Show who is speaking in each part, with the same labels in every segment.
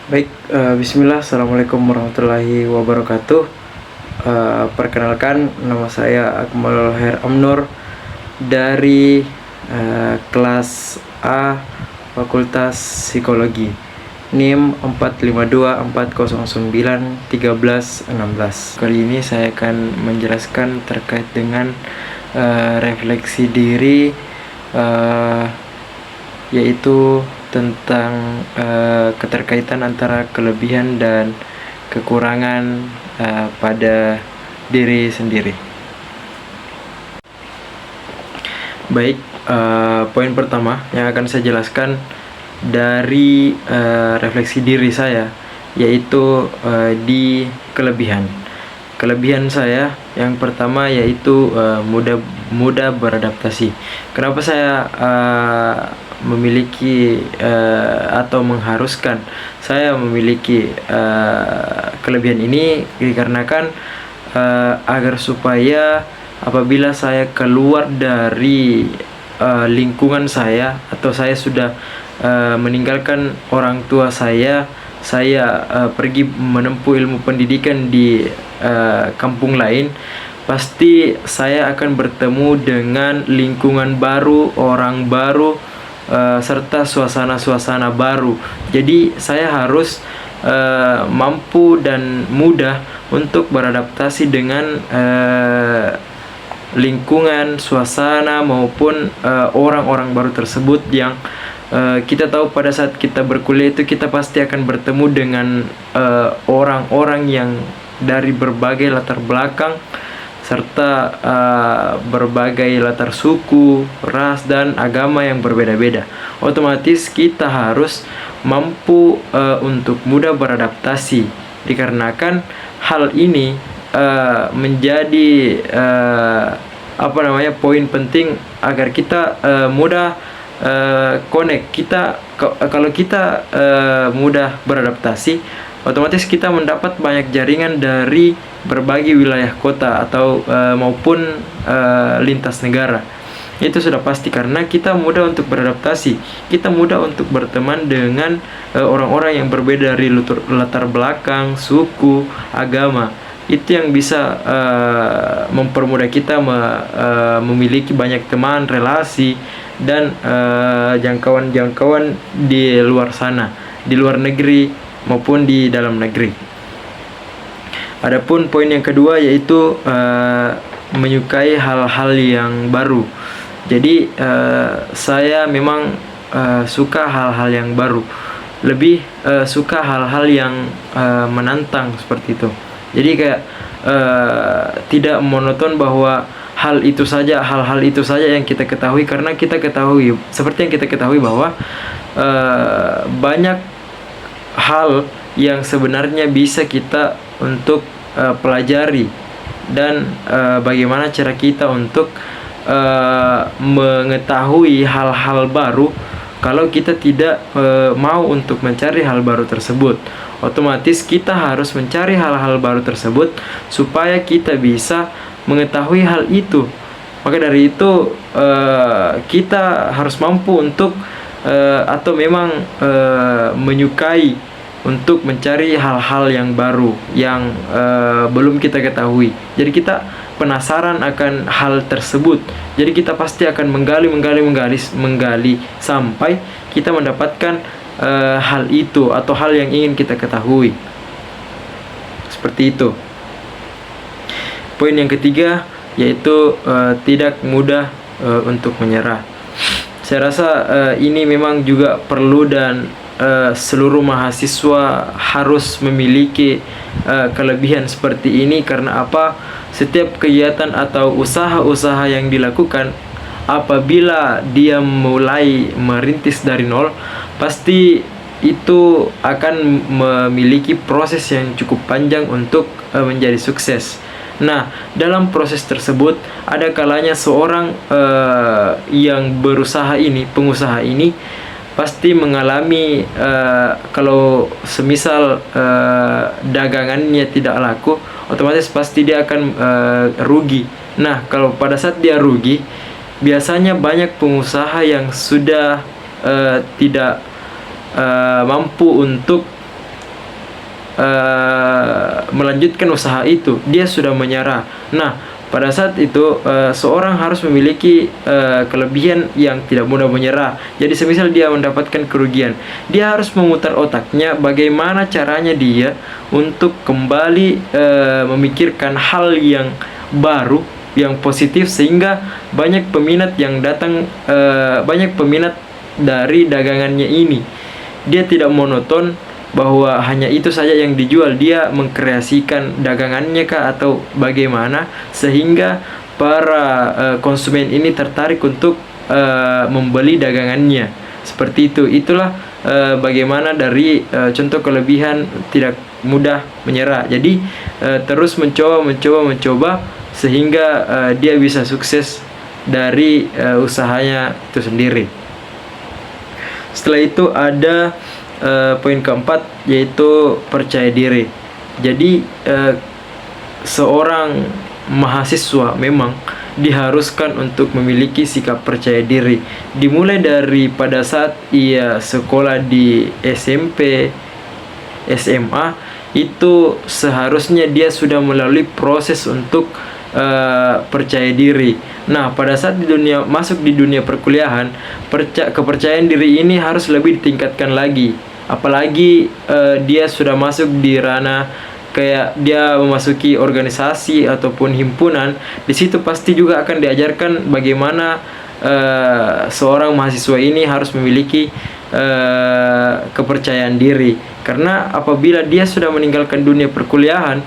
Speaker 1: Baik, bismillah, assalamualaikum warahmatullahi wabarakatuh. Perkenalkan, nama saya Akmal Her Amnur dari kelas A Fakultas Psikologi, NIM 452409136. Kali ini saya akan menjelaskan terkait dengan refleksi diri, yaitu tentang keterkaitan antara kelebihan dan kekurangan pada diri sendiri. Baik, poin pertama yang akan saya jelaskan dari refleksi diri saya, yaitu di kelebihan. Kelebihan saya yang pertama yaitu mudah beradaptasi. Kenapa saya memiliki atau mengharuskan saya memiliki kelebihan ini? Dikarenakan agar supaya apabila saya keluar dari lingkungan saya, atau saya sudah meninggalkan orang tua saya pergi menempuh ilmu pendidikan di kampung lain, pasti saya akan bertemu dengan lingkungan baru, orang baru, serta suasana-suasana baru. Jadi saya harus mampu dan mudah untuk beradaptasi dengan lingkungan, suasana maupun orang-orang baru tersebut, yang kita tahu pada saat kita berkuliah itu kita pasti akan bertemu dengan orang-orang yang dari berbagai latar belakang serta berbagai latar suku, ras, dan agama yang berbeda-beda. Otomatis kita harus mampu untuk mudah beradaptasi, dikarenakan hal ini menjadi poin penting agar kita mudah connect. Kalau kita mudah beradaptasi, otomatis kita mendapat banyak jaringan dari berbagai wilayah kota atau maupun lintas negara. Itu sudah pasti, karena kita mudah untuk beradaptasi, kita mudah untuk berteman dengan orang-orang yang berbeda dari latar belakang, suku, agama. Itu yang bisa mempermudah kita memiliki banyak teman, relasi, dan jangkauan-jangkauan di luar sana, di luar negeri maupun di dalam negeri. Adapun poin yang kedua yaitu menyukai hal-hal yang baru. Jadi saya memang suka hal-hal yang baru, lebih suka hal-hal yang menantang seperti itu. Jadi kayak tidak monoton bahwa hal itu saja, hal-hal itu saja yang kita ketahui, karena kita ketahui, seperti yang kita ketahui bahwa banyak hal yang sebenarnya bisa kita untuk pelajari, dan bagaimana cara kita untuk mengetahui hal-hal baru kalau kita tidak mau untuk mencari hal baru tersebut. Otomatis kita harus mencari hal-hal baru tersebut supaya kita bisa mengetahui hal itu. Maka dari itu kita harus mampu untuk atau memang menyukai untuk mencari hal-hal yang baru yang belum kita ketahui. Jadi kita penasaran akan hal tersebut. Jadi kita pasti akan menggali sampai kita mendapatkan hal itu atau hal yang ingin kita ketahui. Seperti itu. Poin yang ketiga yaitu tidak mudah untuk menyerah. Saya rasa ini memang juga perlu, dan seluruh mahasiswa harus memiliki kelebihan seperti ini. Karena apa? Setiap kegiatan atau usaha-usaha yang dilakukan, apabila dia mulai merintis dari nol, pasti itu akan memiliki proses yang cukup panjang untuk menjadi sukses. Nah, dalam proses tersebut ada kalanya seorang yang berusaha ini, pengusaha ini, pasti mengalami kalau semisal dagangannya tidak laku, otomatis pasti dia akan rugi. Nah, kalau pada saat dia rugi, biasanya banyak pengusaha yang sudah tidak mampu untuk melanjutkan usaha itu, dia sudah menyerah. Nah, pada saat itu seorang harus memiliki kelebihan yang tidak mudah menyerah. Jadi semisal dia mendapatkan kerugian, dia harus memutar otaknya bagaimana caranya dia untuk kembali memikirkan hal yang baru, yang positif, sehingga banyak peminat yang datang, banyak peminat dari dagangannya ini. Dia tidak monoton bahwa hanya itu saja yang dijual, dia mengkreasikan dagangannya kah atau bagaimana, sehingga para konsumen ini tertarik untuk membeli dagangannya. Seperti itu. Itulah bagaimana dari contoh kelebihan tidak mudah menyerah. Jadi terus mencoba sehingga dia bisa sukses dari usahanya itu sendiri. Setelah itu ada poin keempat, yaitu percaya diri. Jadi seorang mahasiswa memang diharuskan untuk memiliki sikap percaya diri, dimulai dari pada saat ia sekolah di SMP, SMA. Itu seharusnya dia sudah melalui proses untuk percaya diri. Nah, pada saat masuk di dunia perkuliahan, kepercayaan diri ini harus lebih ditingkatkan lagi. Apalagi dia sudah masuk di ranah kayak dia memasuki organisasi ataupun himpunan. Di situ pasti juga akan diajarkan bagaimana seorang mahasiswa ini harus memiliki kepercayaan diri. Karena apabila dia sudah meninggalkan dunia perkuliahan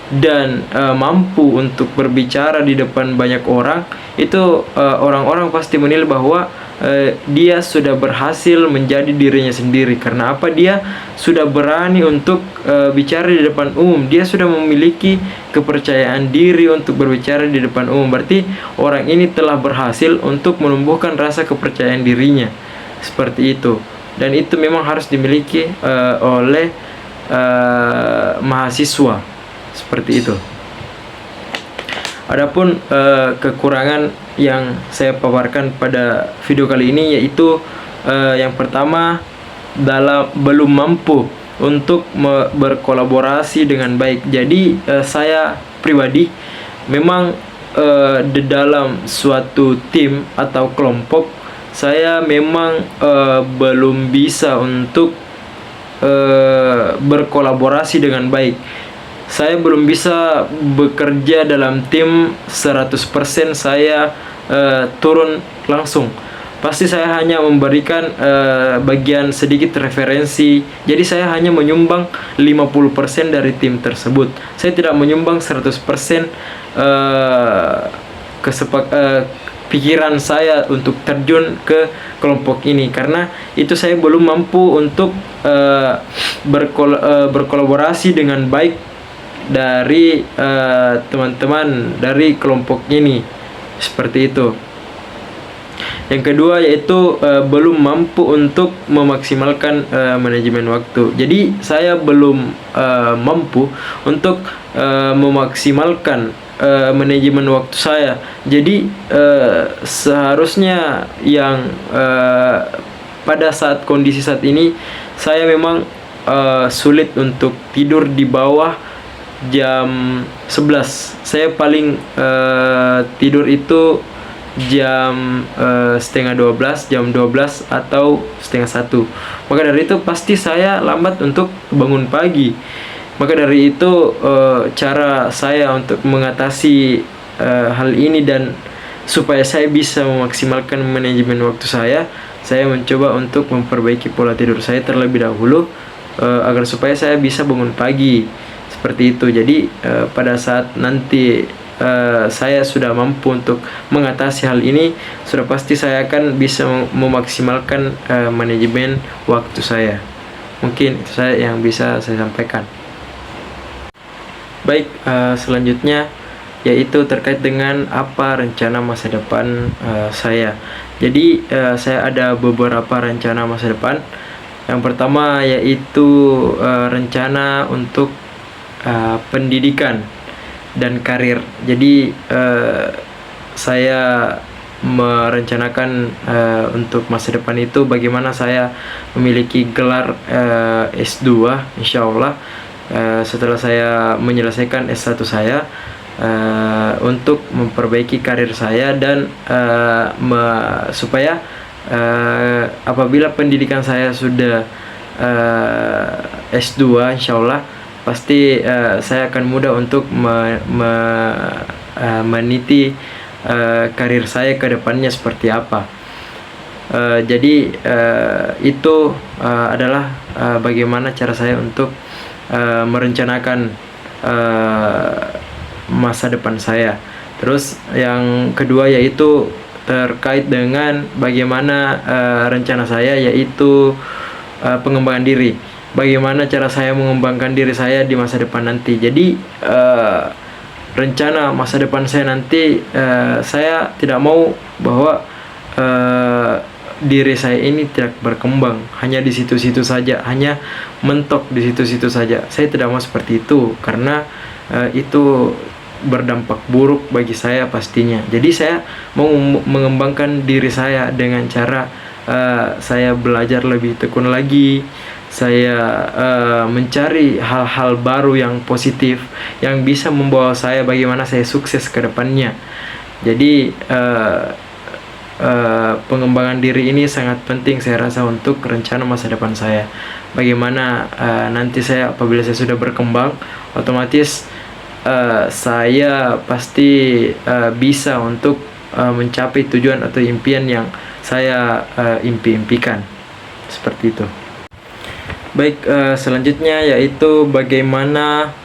Speaker 1: dan mampu untuk berbicara di depan banyak orang, itu orang-orang pasti menilai bahwa dia sudah berhasil menjadi dirinya sendiri. Karena apa? Dia sudah berani untuk bicara di depan umum. Dia sudah memiliki kepercayaan diri untuk berbicara di depan umum. Berarti orang ini telah berhasil untuk menumbuhkan rasa kepercayaan dirinya. Seperti itu. Dan itu memang harus dimiliki oleh mahasiswa. Seperti itu. Adapun kekurangan yang saya paparkan pada video kali ini, yaitu yang pertama, belum mampu untuk berkolaborasi dengan baik. Jadi saya pribadi memang di dalam suatu tim atau kelompok, saya memang belum bisa untuk berkolaborasi dengan baik. Saya belum bisa bekerja dalam tim 100%. Saya turun langsung. Pasti saya hanya memberikan bagian sedikit referensi. Jadi saya hanya menyumbang 50% dari tim tersebut. Saya tidak menyumbang 100% pikiran saya untuk terjun ke kelompok ini, karena itu saya belum mampu untuk berkolaborasi dengan baik dari teman-teman dari kelompok ini. Seperti itu. Yang kedua, yaitu belum mampu untuk memaksimalkan manajemen waktu. Jadi saya belum mampu untuk memaksimalkan manajemen waktu saya. Jadi seharusnya yang pada saat kondisi saat ini, saya memang sulit untuk tidur di bawah jam 11. Saya paling tidur itu jam setengah 12, jam 12 atau setengah 1. Maka dari itu pasti saya lambat untuk bangun pagi. Maka dari itu cara saya untuk mengatasi hal ini dan supaya saya bisa memaksimalkan manajemen waktu saya mencoba untuk memperbaiki pola tidur saya terlebih dahulu, agar supaya saya bisa bangun pagi. Seperti itu. Jadi pada saat nanti saya sudah mampu untuk mengatasi hal ini, sudah pasti saya akan bisa memaksimalkan manajemen waktu saya. Mungkin itu saya yang bisa saya sampaikan. Baik, selanjutnya yaitu terkait dengan apa rencana masa depan saya. Jadi saya ada beberapa rencana masa depan. Yang pertama yaitu rencana untuk pendidikan dan karir. Jadi saya merencanakan untuk masa depan itu bagaimana saya memiliki gelar S2 insyaallah, setelah saya menyelesaikan S1 saya, untuk memperbaiki karir saya dan supaya apabila pendidikan saya sudah S2, insya Allah pasti saya akan mudah untuk meniti karir saya ke depannya seperti apa. Jadi itu adalah bagaimana cara saya untuk merencanakan masa depan saya. Terus yang kedua yaitu terkait dengan bagaimana rencana saya, yaitu pengembangan diri. Bagaimana cara saya mengembangkan diri saya di masa depan nanti. Jadi rencana masa depan saya nanti, saya tidak mau bahwa diri saya ini tidak berkembang hanya di situ-situ saja, hanya mentok di situ-situ saja. Saya tidak mau seperti itu, karena itu berdampak buruk bagi saya pastinya. Jadi saya mau mengembangkan diri saya dengan cara saya belajar lebih tekun lagi, saya mencari hal-hal baru yang positif yang bisa membawa saya bagaimana saya sukses ke depannya. Jadi pengembangan diri ini sangat penting saya rasa untuk rencana masa depan saya. Bagaimana nanti saya apabila saya sudah berkembang, otomatis saya pasti bisa untuk mencapai tujuan atau impian yang saya impikan. Seperti itu. Baik, selanjutnya yaitu bagaimana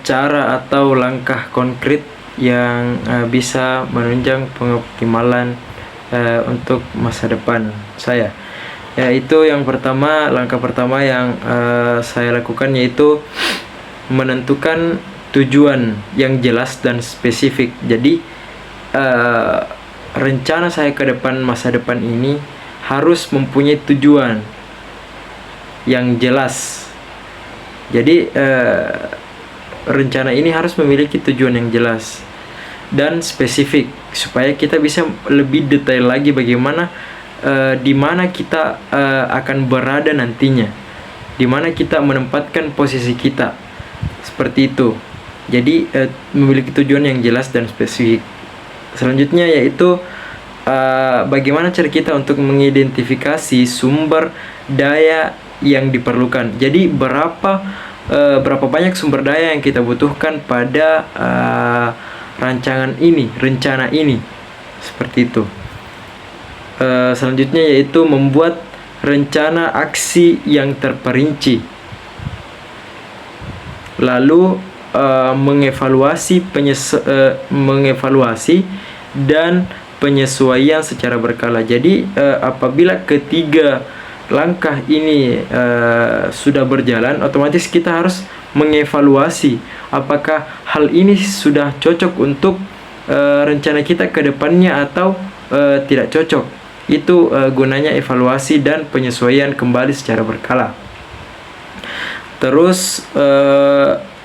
Speaker 1: cara atau langkah konkret yang bisa menunjang pengoptimalan untuk masa depan saya. Yaitu yang pertama, langkah pertama yang saya lakukan yaitu menentukan tujuan yang jelas dan spesifik. Jadi rencana saya ke depan, masa depan ini harus mempunyai tujuan yang jelas. Jadi rencana ini harus memiliki tujuan yang jelas dan spesifik, supaya kita bisa lebih detail lagi bagaimana di mana kita akan berada nantinya, di mana kita menempatkan posisi kita, seperti itu. Jadi memiliki tujuan yang jelas dan spesifik. Selanjutnya yaitu bagaimana cara kita untuk mengidentifikasi sumber daya yang diperlukan. Jadi berapa banyak sumber daya yang kita butuhkan pada rencana ini, seperti itu. Selanjutnya yaitu membuat rencana aksi yang terperinci, lalu mengevaluasi dan penyesuaian secara berkala. Jadi apabila ketiga langkah ini sudah berjalan, otomatis kita harus mengevaluasi apakah hal ini sudah cocok untuk rencana kita ke depannya atau tidak cocok. Itu gunanya evaluasi dan penyesuaian kembali secara berkala. Terus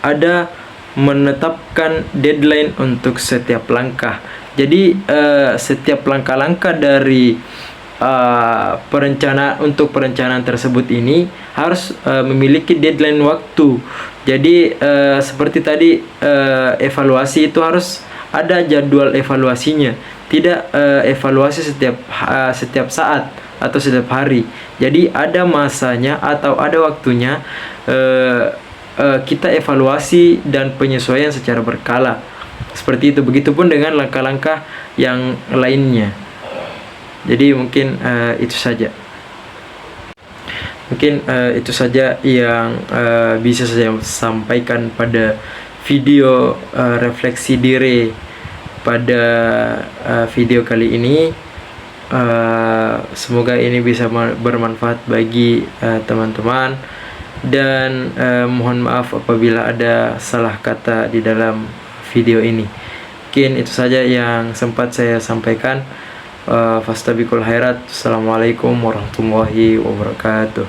Speaker 1: ada menetapkan deadline untuk setiap langkah. Jadi setiap langkah-langkah dari perencanaan tersebut ini harus memiliki deadline waktu. Jadi seperti tadi, evaluasi itu harus ada jadwal evaluasinya, tidak evaluasi setiap saat atau setiap hari. Jadi ada masanya atau ada waktunya kita evaluasi dan penyesuaian secara berkala. Seperti itu. Begitupun dengan langkah-langkah yang lainnya. Jadi mungkin itu saja. Mungkin itu saja yang bisa saya sampaikan pada video refleksi diri pada video kali ini. Semoga ini bisa bermanfaat bagi teman-teman, dan mohon maaf apabila ada salah kata di dalam video ini. Mungkin itu saja yang sempat saya sampaikan. Fastabiqul khairat. Assalamualaikum warahmatullahi wabarakatuh.